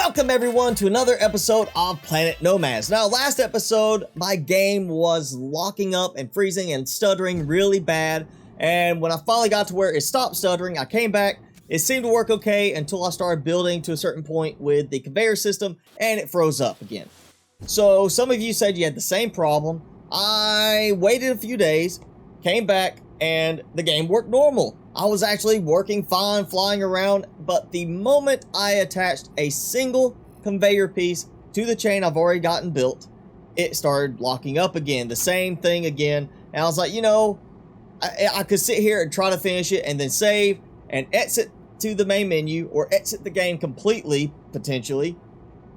Welcome everyone to another episode of Planet Nomads. Now, last episode, my game was locking up and freezing and stuttering really bad. And when I finally got to where it stopped stuttering, I came back. It seemed to work okay until I started building to a certain point with the conveyor system and it froze up again. So some of you said you had the same problem. I waited a few days, came back, and the game worked normal. I was actually working fine, flying around, but the moment I attached a single conveyor piece to the chain I've already gotten built, it started locking up again, the same thing again. And I was like, you know, I could sit here and try to finish it and then save and exit to the main menu or exit the game completely, potentially,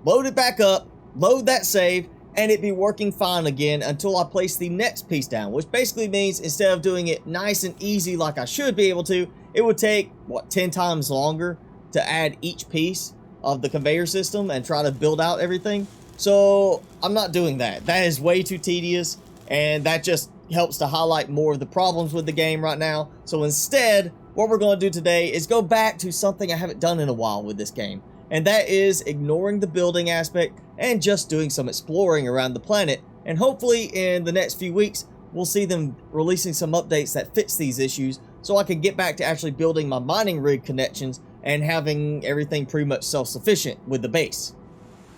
load it back up, load that save, and it'd be working fine again until I place the next piece down, which basically means instead of doing it nice and easy like I should be able to, it would take, what, 10 times longer to add each piece of the conveyor system and try to build out everything. So I'm not doing that. That is way too tedious, and that just helps to highlight more of the problems with the game right now. So instead, what we're going to do today is go back to something I haven't done in a while with this game, and that is ignoring the building aspect and just doing some exploring around the planet. And hopefully in the next few weeks, we'll see them releasing some updates that fix these issues so I can get back to actually building my mining rig connections and having everything pretty much self-sufficient with the base.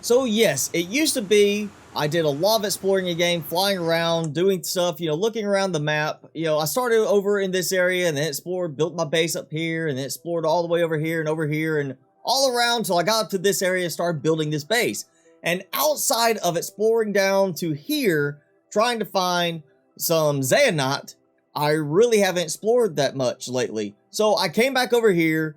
So yes, it used to be I did a lot of exploring a game, flying around, doing stuff, you know, looking around the map. You know, I started over in this area and then explored, built my base up here and then explored all the way over here and all around till I got up to this area and started building this base. And outside of exploring down to here, trying to find some astronaut, I really haven't explored that much lately. So I came back over here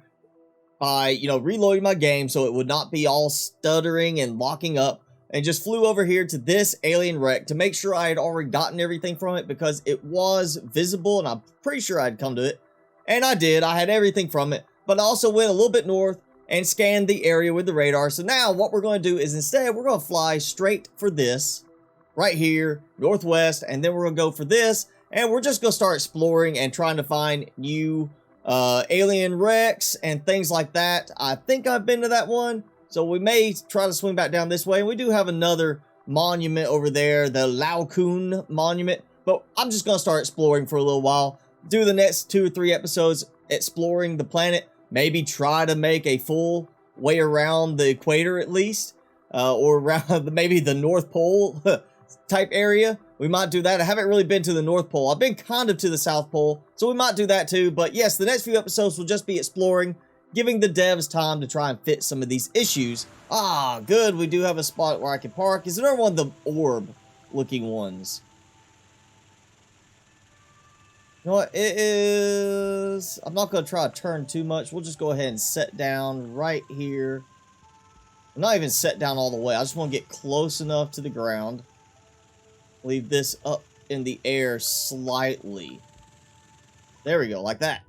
by, you know, reloading my game so it would not be all stuttering and locking up, and just flew over here to this alien wreck to make sure I had already gotten everything from it because it was visible and I'm pretty sure I'd come to it. And I did. I had everything from it, but I also went a little bit north and scanned the area with the radar. So now what we're going to do is instead we're going to fly straight for this right here, northwest, and then we're going to go for this, and we're just going to start exploring and trying to find new alien wrecks and things like that. I think I've been to that one, so we may try to swing back down this way. And we do have another monument over there, the Laocoon monument, but I'm just going to start exploring for a little while, do the next 2 or 3 episodes exploring the planet. Maybe try to make a full way around the equator at least, or around maybe the North Pole type area. We might do that. I haven't really been to the North Pole. I've been kind of to the South Pole, so we might do that too. But yes, the next few episodes will just be exploring, giving the devs time to try and fix some of these issues. Ah, good. We do have a spot where I can park. Is there one of the orb-looking ones? You know what, it is, I'm not going to try to turn too much. We'll just go ahead and set down right here. I'm not even set down all the way. I just want to get close enough to the ground. Leave this up in the air slightly. There we go, like that.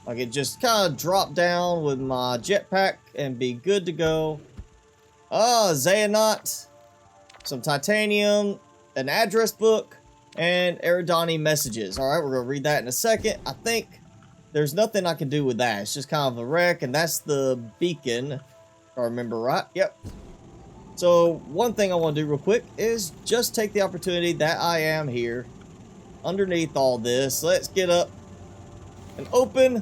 I can just kind of drop down with my jetpack and be good to go. Ah, Xehanort, some titanium, an address book, and Eridani messages. Alright, we're going to read that in a second. I think there's nothing I can do with that. It's just kind of a wreck, and that's the beacon, if I remember right. Yep. So, one thing I want to do real quick is just take the opportunity that I am here underneath all this. Let's get up and open,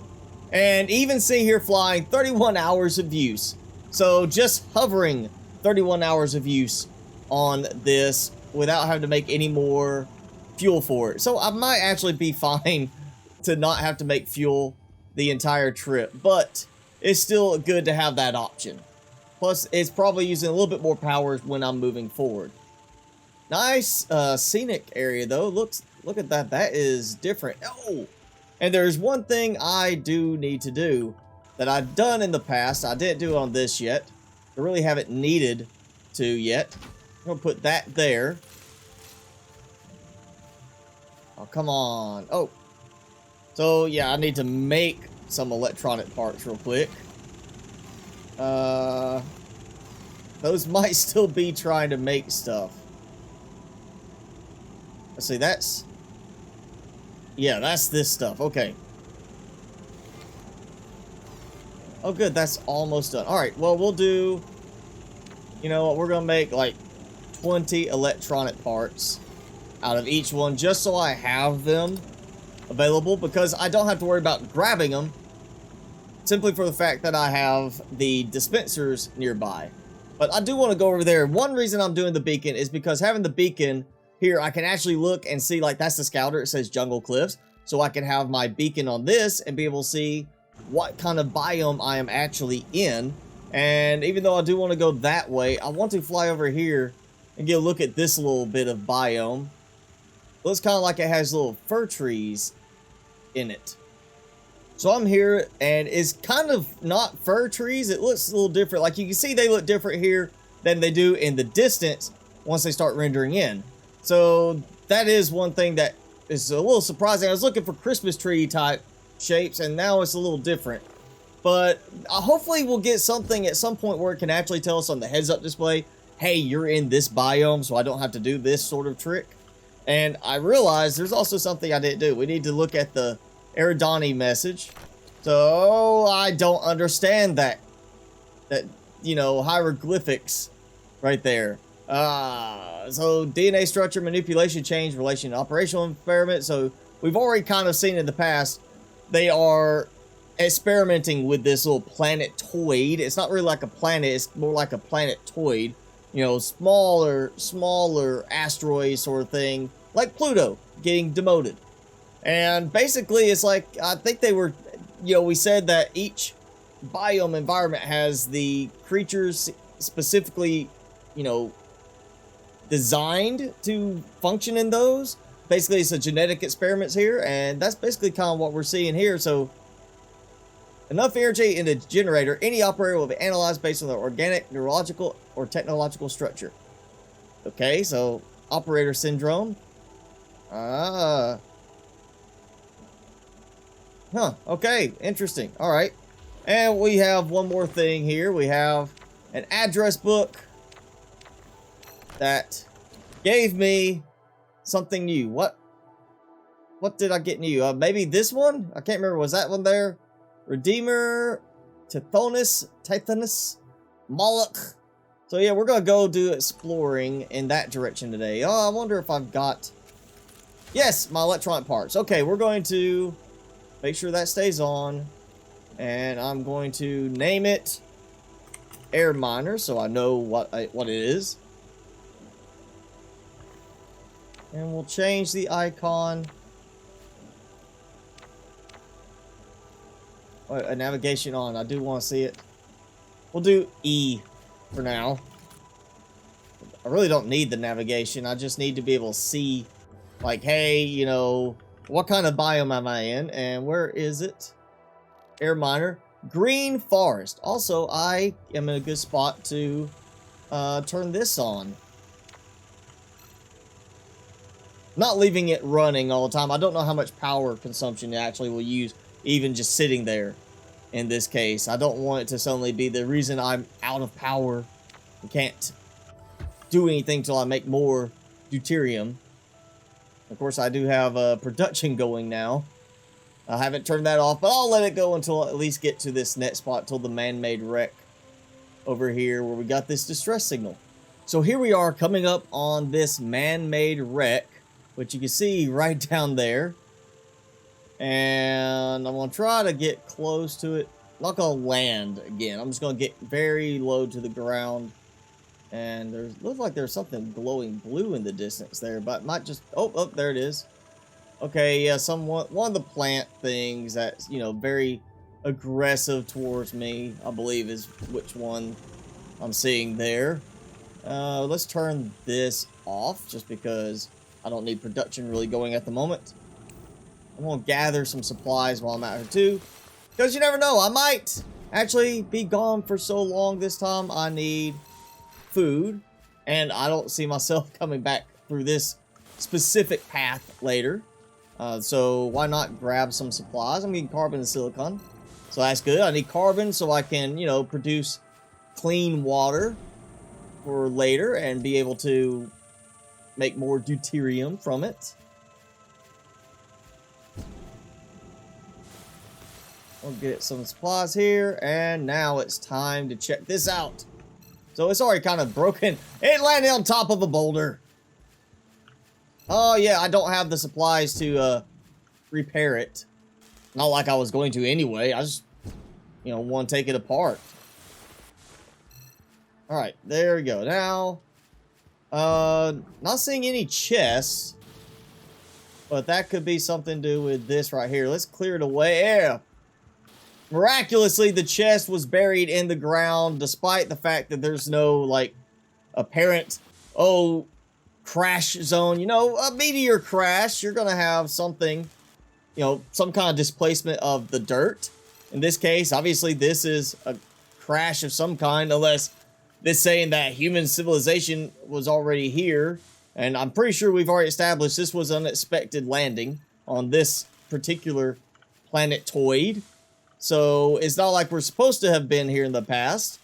and even see here flying 31 hours of use. So, just hovering 31 hours of use on this without having to make any more fuel for it. So I might actually be fine to not have to make fuel the entire trip, but it's still good to have that option. Plus, it's probably using a little bit more power when I'm moving forward. Nice scenic area though. Look at that. That is different. Oh, and there's one thing I do need to do that I've done in the past. I didn't do it on this yet. I really haven't needed to yet. I'm gonna put that there. Oh, come on. Oh. So, yeah, I need to make some electronic parts real quick. Those might still be trying to make stuff. Let's see, that's... Yeah, that's this stuff. Okay. Oh, good. That's almost done. All right. Well, we'll do... You know what? We're going to make, like, 20 electronic parts out of each one, just so I have them available, because I don't have to worry about grabbing them, simply for the fact that I have the dispensers nearby. But I do want to go over there. One reason I'm doing the beacon is because having the beacon here, I can actually look and see, like, that's the scouter. It says Jungle Cliffs. So I can have my beacon on this and be able to see what kind of biome I am actually in. And even though I do want to go that way, I want to fly over here and get a look at this little bit of biome. Looks kind of like it has little fir trees in it. So I'm here, and it's kind of not fir trees. It looks a little different. Like, you can see they look different here than they do in the distance once they start rendering in. So that is one thing that is a little surprising. I was looking for Christmas tree type shapes, and now it's a little different. But hopefully we'll get something at some point where it can actually tell us on the heads-up display, hey, you're in this biome, so I don't have to do this sort of trick. And I realized there's also something I didn't do. We need to look at the Eridani message. So I don't understand that, you know, hieroglyphics right there. So DNA structure manipulation change relation to operational experiment. So we've already kind of seen in the past, they are experimenting with this little planetoid. It's not really like a planet, it's more like a planetoid. You know, smaller asteroid sort of thing, like Pluto getting demoted. And basically, it's like, I think they were, you know, we said that each biome environment has the creatures specifically, you know, designed to function in those. Basically, it's a genetic experiments here, and that's basically kind of what we're seeing here. So, enough energy in the generator, any operator will be analyzed based on their organic, neurological, or technological structure. Okay, so operator syndrome. Okay, interesting. All right. And we have one more thing here. We have an address book that gave me something new. What did I get new? Maybe this one? I can't remember. Was that one there? Redeemer, Tithonus, Moloch. So yeah, we're going to go do exploring in that direction today. Oh, I wonder if I've got... Yes, my electronic parts. Okay, we're going to make sure that stays on. And I'm going to name it Air Miner so I know what it is. And we'll change the icon. A navigation on. I do want to see it. We'll do E for now. I really don't need the navigation. I just need to be able to see, like, hey, you know, what kind of biome am I in? And where is it? Air Miner. Green Forest. Also, I am in a good spot to turn this on. Not leaving it running all the time. I don't know how much power consumption it actually will use, even just sitting there in this case. I don't want it to suddenly be the reason I'm out of power and can't do anything till I make more deuterium. Of course, I do have production going now. I haven't turned that off, but I'll let it go until I at least get to this next spot, till the man-made wreck over here where we got this distress signal. So here we are coming up on this man-made wreck, which you can see right down there. And I'm going to try to get close to it. I'm not going to land again. I'm just going to get very low to the ground. And looks like there's something glowing blue in the distance there, but it might just... Oh, there it is. Okay, yeah, one of the plant things that's, you know, very aggressive towards me, I believe, is which one I'm seeing there. Let's turn this off, just because I don't need production really going at the moment. I'm going to gather some supplies while I'm out here too, because you never know, I might actually be gone for so long this time. I need food, and I don't see myself coming back through this specific path later. So why not grab some supplies? I'm getting carbon and silicon, so that's good. I need carbon so I can, you know, produce clean water for later and be able to make more deuterium from it. We'll get some supplies here, and now it's time to check this out. So it's already kind of broken. It landed on top of a boulder. Oh yeah, I don't have the supplies to repair it. Not like I was going to anyway. I just, you know, want to take it apart. Alright, there we go. Now, not seeing any chests. But that could be something to do with this right here. Let's clear it away. Yeah. Miraculously, the chest was buried in the ground, despite the fact that there's no, like, apparent, crash zone. You know, a meteor crash, you're gonna have something, you know, some kind of displacement of the dirt. In this case, obviously, this is a crash of some kind, unless this saying that human civilization was already here. And I'm pretty sure we've already established this was an unexpected landing on this particular planetoid. So it's not like we're supposed to have been here in the past.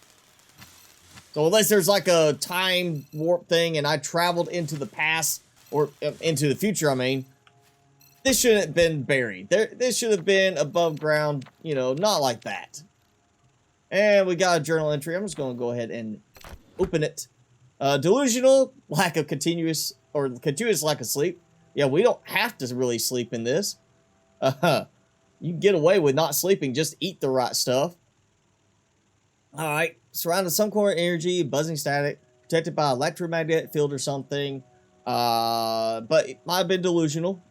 So unless there's like a time warp thing and I traveled into the past, or into the future, I mean, this shouldn't have been buried. This should have been above ground, you know, not like that. And we got a journal entry. I'm just going to go ahead and open it. Delusional, lack of continuous lack of sleep. Yeah, we don't have to really sleep in this. You can get away with not sleeping, just eat the right stuff. Alright, surrounded some core energy, buzzing static, protected by electromagnetic field or something. But it might have been delusional.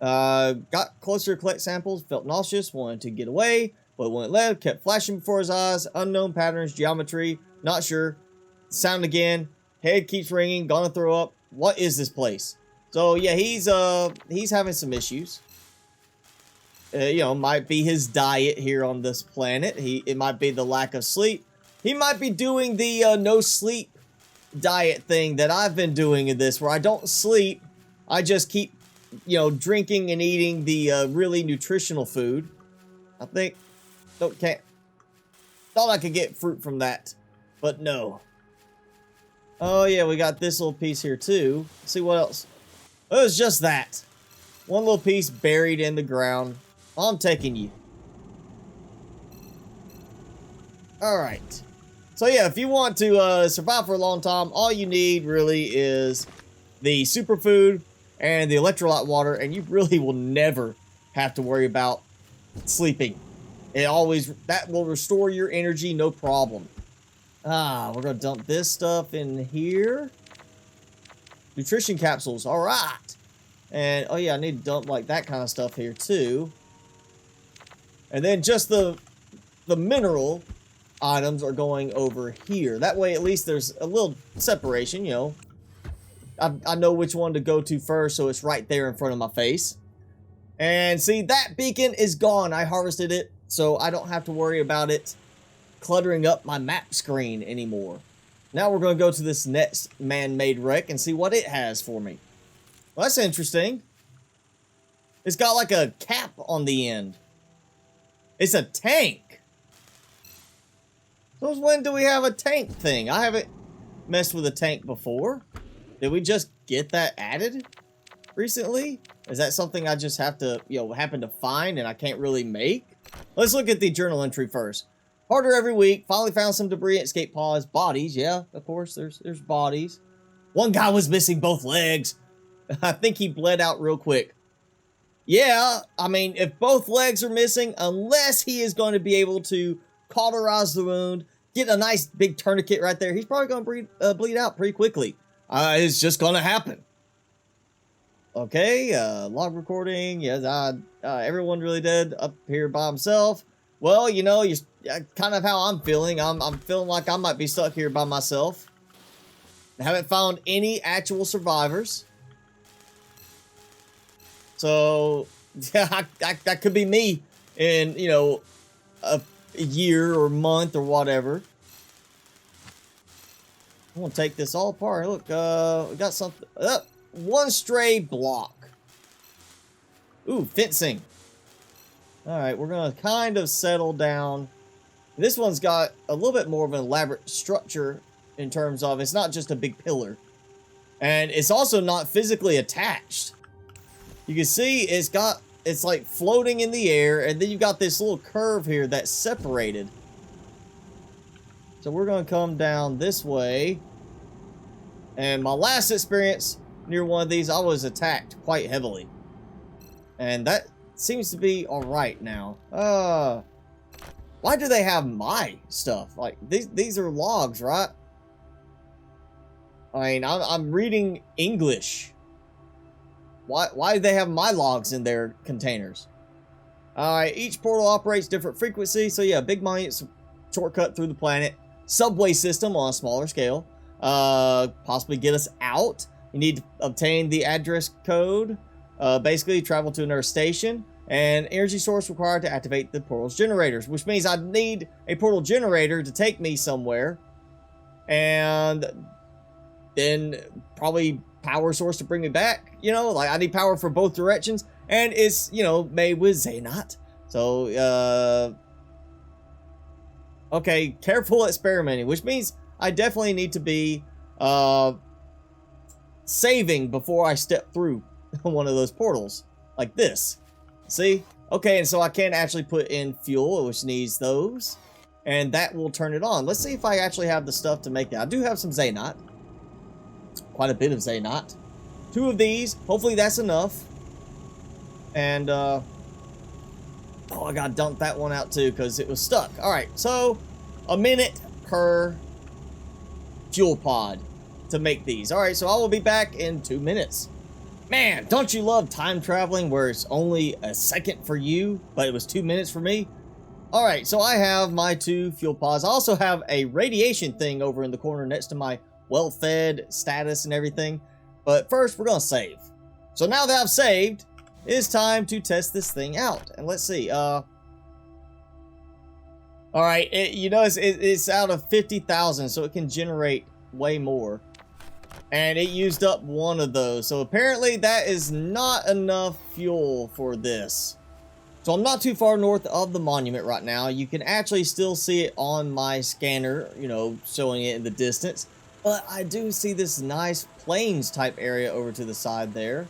Got closer to collect samples, felt nauseous, wanted to get away, but wouldn't let, kept flashing before his eyes, unknown patterns, geometry, not sure. Sound again, head keeps ringing, gonna throw up. What is this place? So yeah, he's having some issues. You know, might be his diet here on this planet. It might be the lack of sleep. He might be doing the no sleep diet thing that I've been doing in this, where I don't sleep. I just keep, you know, drinking and eating the really nutritional food. I think thought I could get fruit from that, but no. Oh yeah, we got this little piece here too. Let's see what else. Oh, it's just that. One little piece buried in the ground. I'm taking you. Alright. So yeah, if you want to survive for a long time, all you need really is the superfood and the electrolyte water, and you really will never have to worry about sleeping. That will restore your energy, no problem. We're gonna dump this stuff in here. Nutrition capsules, alright. And, oh yeah, I need to dump, like, that kind of stuff here, too. And then just the mineral items are going over here. That way, at least there's a little separation, you know. I know which one to go to first, so it's right there in front of my face. And see, that beacon is gone. I harvested it, so I don't have to worry about it cluttering up my map screen anymore. Now we're going to go to this next man-made wreck and see what it has for me. Well, that's interesting. It's got like a cap on the end. It's a tank. So when do we have a tank thing? I haven't messed with a tank before. Did we just get that added recently? Is that something I just have to, you know, happen to find and I can't really make? Let's look at the journal entry first. Harder every week. Finally found some debris, escape pods, bodies. Yeah, of course, there's bodies. One guy was missing both legs. I think he bled out real quick. Yeah, I mean, if both legs are missing, unless he is going to be able to cauterize the wound, get a nice big tourniquet right there, he's probably going to bleed out pretty quickly. It's just going to happen. Okay, log recording. Yes, everyone really dead up here by himself. Well, you know, kind of how I'm feeling. I'm feeling like I might be stuck here by myself. I haven't found any actual survivors. So, yeah, that could be me in, you know, a year or month or whatever. I'm going to take this all apart. Look, we got something. One stray block. Ooh, fencing. Alright, we're going to kind of settle down. This one's got a little bit more of an elaborate structure in terms of it's not just a big pillar. And it's also not physically attached. You can see it's got it's like floating in the air, and then you've got this little curve here that's separated. So we're going to come down this way. And my last experience near one of these, I was attacked quite heavily. And that seems to be alright now. Why do they have my stuff? Like, these are logs, right? I mean, I'm reading English. Why do they have my logs in their containers? Alright, each portal operates different frequency. So yeah, big monument's shortcut through the planet. Subway system on a smaller scale. Possibly get us out. You need to obtain the address code. Basically, travel to another station. And energy source required to activate the portal's generators. Which means I need a portal generator to take me somewhere. And then probably power source to bring me back. You know, like I need power for both directions. And it's, you know, made with Xehanort. So, okay, careful experimenting. Which means I definitely need to be saving before I step through one of those portals. Like this. See? Okay, and so I can actually put in fuel, which needs those. And that will turn it on. Let's see if I actually have the stuff to make that. I do have some Xehanort. Quite a bit of Xehanort. 2 of these. Hopefully that's enough. And, oh, I gotta dump that one out too, because it was stuck. Alright, so, a minute per fuel pod to make these. Alright, so I will be back in 2 minutes. Man, don't you love time traveling where it's only a second for you, but it was 2 minutes for me? Alright, so I have my 2 fuel pods. I also have a radiation thing over in the corner next to my well-fed status and everything. But first, we're going to save. So now that I've saved, it's time to test this thing out. And let's see. Alright, you know, it's out of 50,000, so it can generate way more. And it used up one of those. So apparently that is not enough fuel for this. So I'm not too far north of the monument right now. You can actually still see it on my scanner, you know, showing it in the distance. But I do see this nice plains type area over to the side there.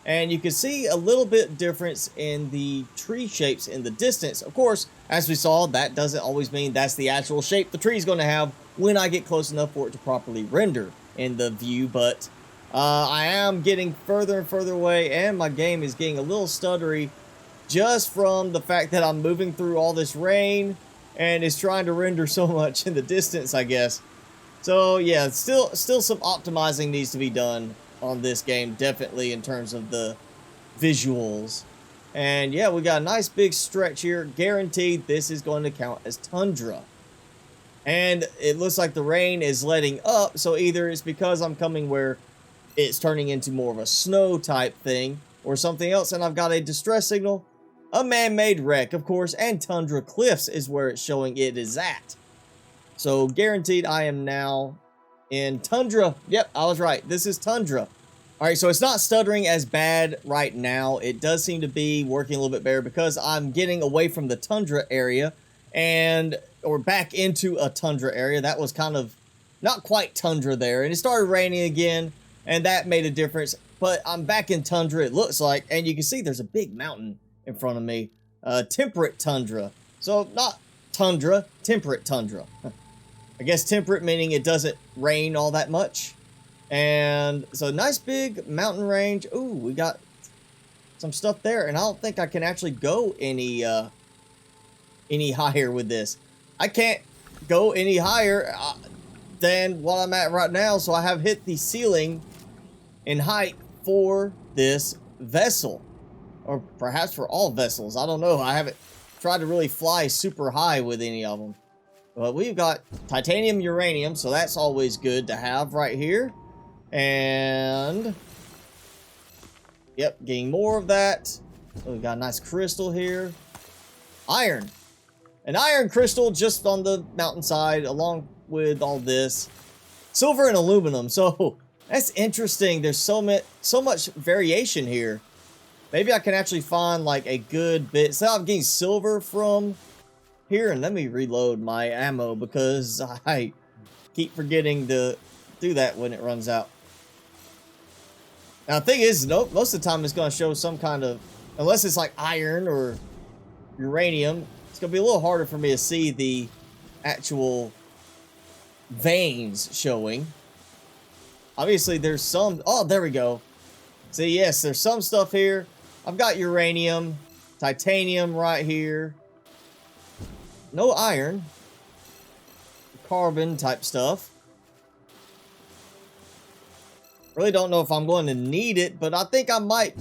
And you can see a little bit difference in the tree shapes in the distance. Of course, as we saw, that doesn't always mean that's the actual shape the tree is going to have when I get close enough for it to properly render in the view. But I am getting further and further away, and my game is getting a little stuttery just from the fact that I'm moving through all this rain and it's trying to render so much in the distance, I guess. So yeah, still some optimizing needs to be done on this game, definitely in terms of the visuals. And yeah, we got a nice big stretch here. Guaranteed this is going to count as Tundra. And it looks like the rain is letting up, so either it's because I'm coming where it's turning into more of a snow type thing or something else, and I've got a distress signal, a man-made wreck, of course, and Tundra Cliffs is where it's showing it is at. So guaranteed I am now in Tundra. Yep, I was right. This is Tundra. Alright, so it's not stuttering as bad right now. It does seem to be working a little bit better because I'm getting away from the Tundra area or back into a Tundra area. That was kind of not quite Tundra there. And it started raining again, and that made a difference. But I'm back in Tundra, it looks like. And you can see there's a big mountain in front of me. Temperate Tundra. So not Tundra, temperate Tundra. I guess temperate meaning it doesn't rain all that much. And so nice big mountain range. Ooh, we got some stuff there. And I don't think I can actually go any higher with this. I can't go any higher than what I'm at right now. So I have hit the ceiling in height for this vessel. Or perhaps for all vessels. I don't know. I haven't tried to really fly super high with any of them. But we've got titanium, uranium, so that's always good to have right here. And yep, getting more of that. So we've got a nice crystal here. Iron. An iron crystal just on the mountainside along with all this. Silver and aluminum. So that's interesting. There's so much variation here. Maybe I can actually find like a good bit. So I'm getting silver from here, and let me reload my ammo because I keep forgetting to do that when it runs out. Now the thing is, most of the time it's going to show some kind of Unless it's like iron or uranium, it's gonna be a little harder for me to see the actual veins showing. Obviously, there's some... Oh, there we go. See, yes, there's some stuff here. I've got uranium, titanium right here. No iron. Carbon type stuff. Really don't know if I'm going to need it, but I think I might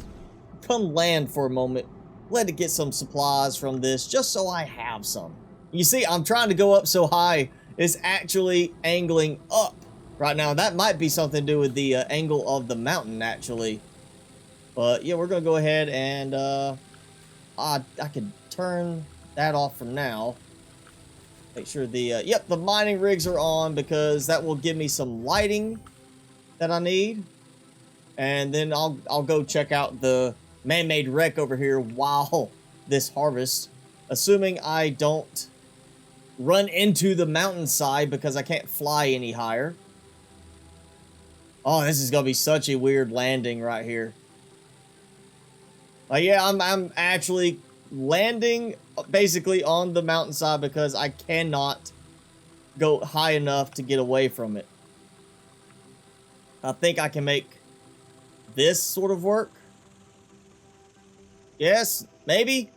come land for a moment. Let it get some supplies from this, just so I have some. You see, I'm trying to go up so high, it's actually angling up right now. That might be something to do with the angle of the mountain, actually. But yeah, we're gonna go ahead and I could turn that off for now. Make sure the yep, the mining rigs are on, because that will give me some lighting that I need. And then I'll go check out the man-made wreck over here while this harvest, assuming I don't run into the mountainside because I can't fly any higher. Oh, this is gonna be such a weird landing right here. Like, yeah, I'm actually landing basically on the mountainside because I cannot go high enough to get away from it. I think I can make this sort of work. Yes, maybe.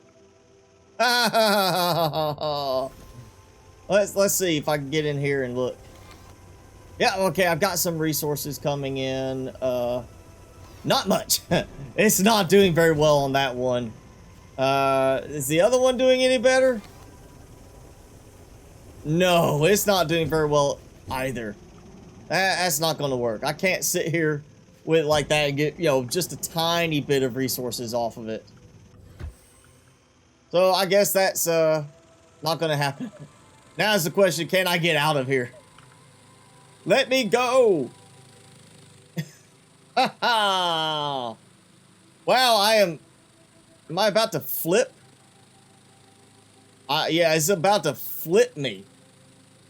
Let's see if I can get in here and look. Yeah, okay, I've got some resources coming in. Not much. It's not doing very well on that one. Is the other one doing any better? No, it's not doing very well either. That's not going to work. I can't sit here with like that and get, you know, just a tiny bit of resources off of it. So I guess that's not going to happen. Now is the question, can I get out of here? Let me go! Wow, am I about to flip? Yeah, it's about to flip me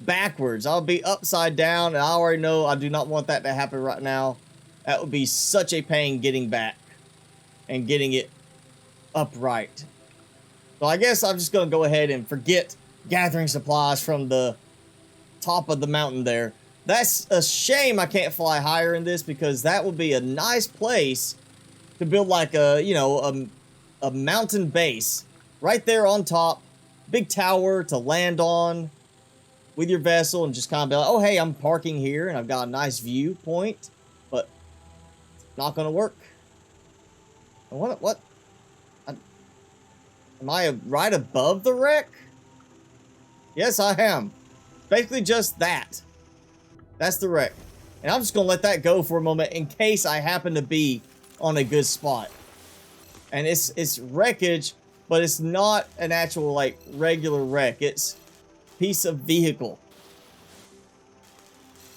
backwards. I'll be upside down, and I already know I do not want that to happen right now. That would be such a pain getting back and getting it upright. So I guess I'm just going to go ahead and forget gathering supplies from the top of the mountain there. That's a shame I can't fly higher in this, because that would be a nice place to build like a, you know, a mountain base right there on top. Big tower to land on with your vessel and just kind of be like, oh, hey, I'm parking here and I've got a nice viewpoint, but not going to work. What? Am I right above the wreck? Yes, I am. Basically just that. That's the wreck. And I'm just going to let that go for a moment in case I happen to be on a good spot. And it's wreckage, but it's not an actual, like, regular wreck. It's a piece of vehicle.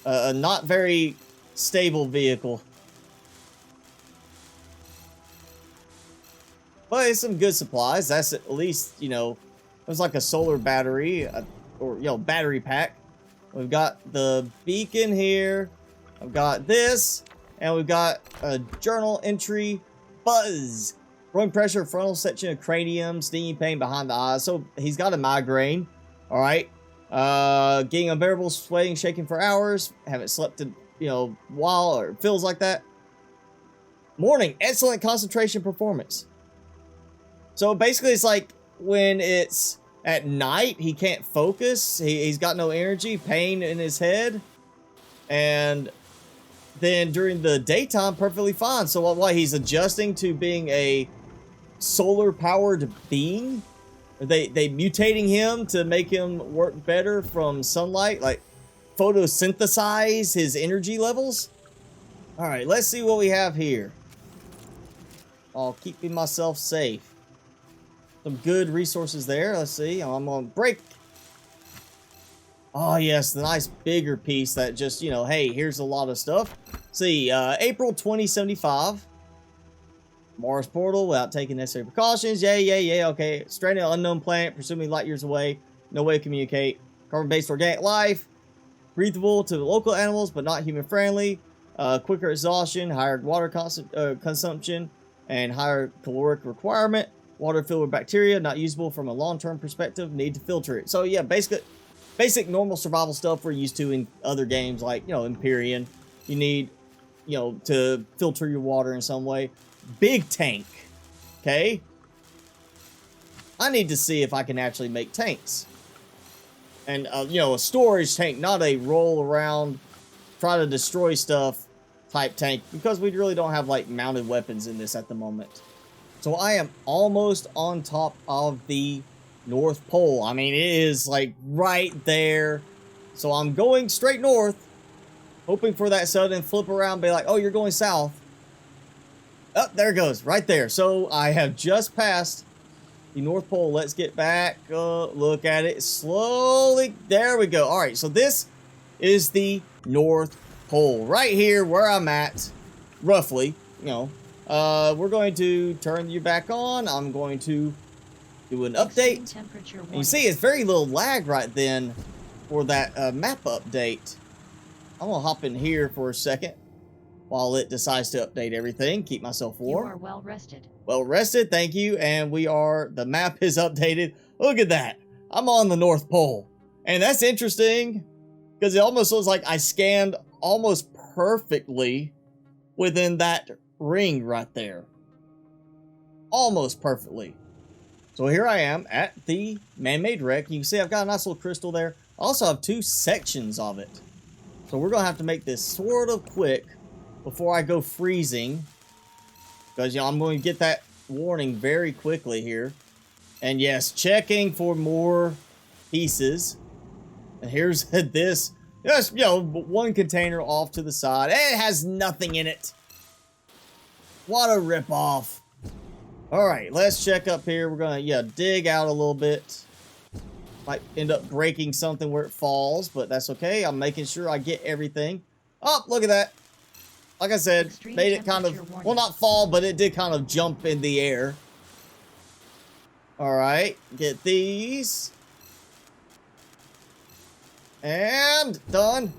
A not very stable vehicle. But it's some good supplies. That's at least, you know, there's like a solar battery, or, you know, battery pack. We've got the beacon here. I've got this. And we've got a journal entry. Buzz. Growing pressure, frontal section of cranium. Stinging pain behind the eyes. So he's got a migraine. Alright. Getting unbearable sweating, shaking for hours. Haven't slept in, you know, while, or feels like that. Morning. Excellent concentration performance. So basically it's like when it's at night, he can't focus. He's got no energy, pain in his head. And then during the daytime, perfectly fine. So what, he's adjusting to being a solar-powered being? Are they mutating him to make him work better from sunlight? Like, photosynthesize his energy levels? Alright, let's see what we have here. I'll keep myself safe. Some good resources there. Let's see. I'm on break. Oh, yes. The nice bigger piece that just, you know, hey, here's a lot of stuff. Let's see. April 2075. Mars portal without taking necessary precautions. Yeah. Okay. Stranded on unknown planet, presumably light years away. No way to communicate. Carbon-based organic life. Breathable to the local animals, but not human-friendly. Quicker exhaustion. Higher water consumption. and higher caloric requirement. Water filled with bacteria, not usable from a long-term perspective, need to filter it. So yeah, basic normal survival stuff we're used to in other games like, you know, Empyrean. You need, you know, to filter your water in some way. Big tank, okay? I need to see if I can actually make tanks. And, you know, a storage tank, not a roll around, try to destroy stuff type tank, because we really don't have, like, mounted weapons in this at the moment. So I am almost on top of the North Pole. I mean, it is, like, right there. So I'm going straight north, hoping for that sudden flip around, be like, oh, you're going south. Oh, there it goes, right there. So I have just passed the North Pole. Let's get back, look at it slowly. There we go. All right, so this is the North Pole right here where I'm at, roughly. You know, we're going to turn you back on. I'm going to do an update. And you see, it's very little lag right then for that map update. I'm gonna hop in here for a second while it decides to update everything. Keep myself warm. You are well rested. Well rested, thank you. And the map is updated. Look at that. I'm on the North Pole. And that's interesting because it almost looks like I scanned almost perfectly within that ring right there. Almost perfectly. So here I am at the man-made wreck. You can see I've got a nice little crystal there. I also have 2 sections of it. So we're going to have to make this sort of quick before I go freezing. Because, you know, I'm going to get that warning very quickly here. And yes, checking for more pieces. And here's this. Just, you know, 1 container off to the side. It has nothing in it. What a ripoff. Alright, let's check up here. We're going to, yeah, dig out a little bit. Might end up breaking something where it falls, but that's okay. I'm making sure I get everything. Oh, look at that. Like I said, made it kind of, well, not fall, but it did kind of jump in the air. Alright, get these. And done.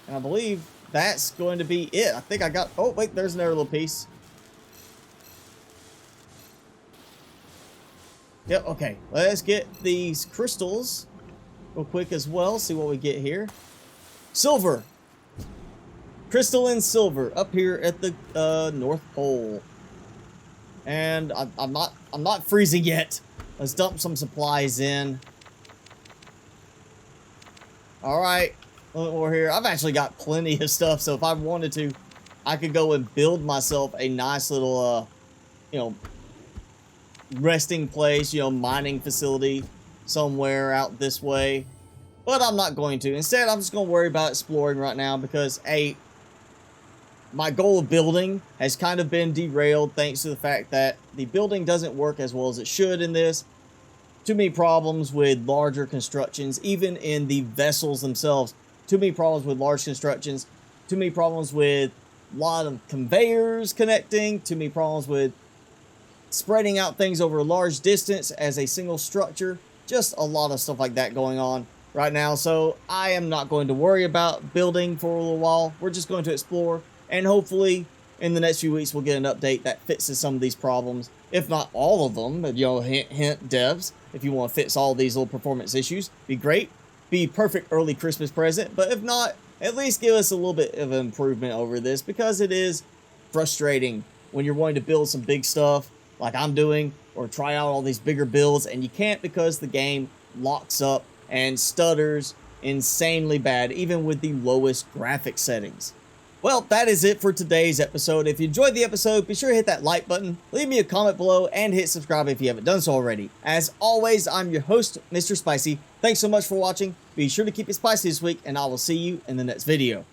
And I believe that's going to be it. I think I got, oh, wait, there's another little piece. Yep, okay. Let's get these crystals real quick as well. See what we get here. Silver. Crystalline silver up here at the North Pole. And I'm not freezing yet. Let's dump some supplies in. Alright. We're here. I've actually got plenty of stuff, so if I wanted to, I could go and build myself a nice little, you know, resting place, you know, mining facility somewhere out this way. But I'm not going to. Instead, I'm just going to worry about exploring right now because, A, my goal of building has kind of been derailed thanks to the fact that the building doesn't work as well as it should in this. Too many problems with larger constructions, even in the vessels themselves. Too many problems with large constructions. Too many problems with a lot of conveyors connecting. Too many problems with spreading out things over a large distance as a single structure. Just a lot of stuff like that going on right now. So I am not going to worry about building for a little while. We're just going to explore. And hopefully in the next few weeks we'll get an update that fixes some of these problems. If not all of them. You know, hint, hint, devs. If you want to fix all these little performance issues, be great. Be perfect early Christmas present. But if not, at least give us a little bit of improvement over this. Because it is frustrating when you're wanting to build some big stuff like I'm doing, or try out all these bigger builds, and you can't because the game locks up and stutters insanely bad, even with the lowest graphic settings. Well, that is it for today's episode. If you enjoyed the episode, be sure to hit that like button, leave me a comment below, and hit subscribe if you haven't done so already. As always, I'm your host, Mr. Spicy. Thanks so much for watching. Be sure to keep it spicy this week, and I will see you in the next video.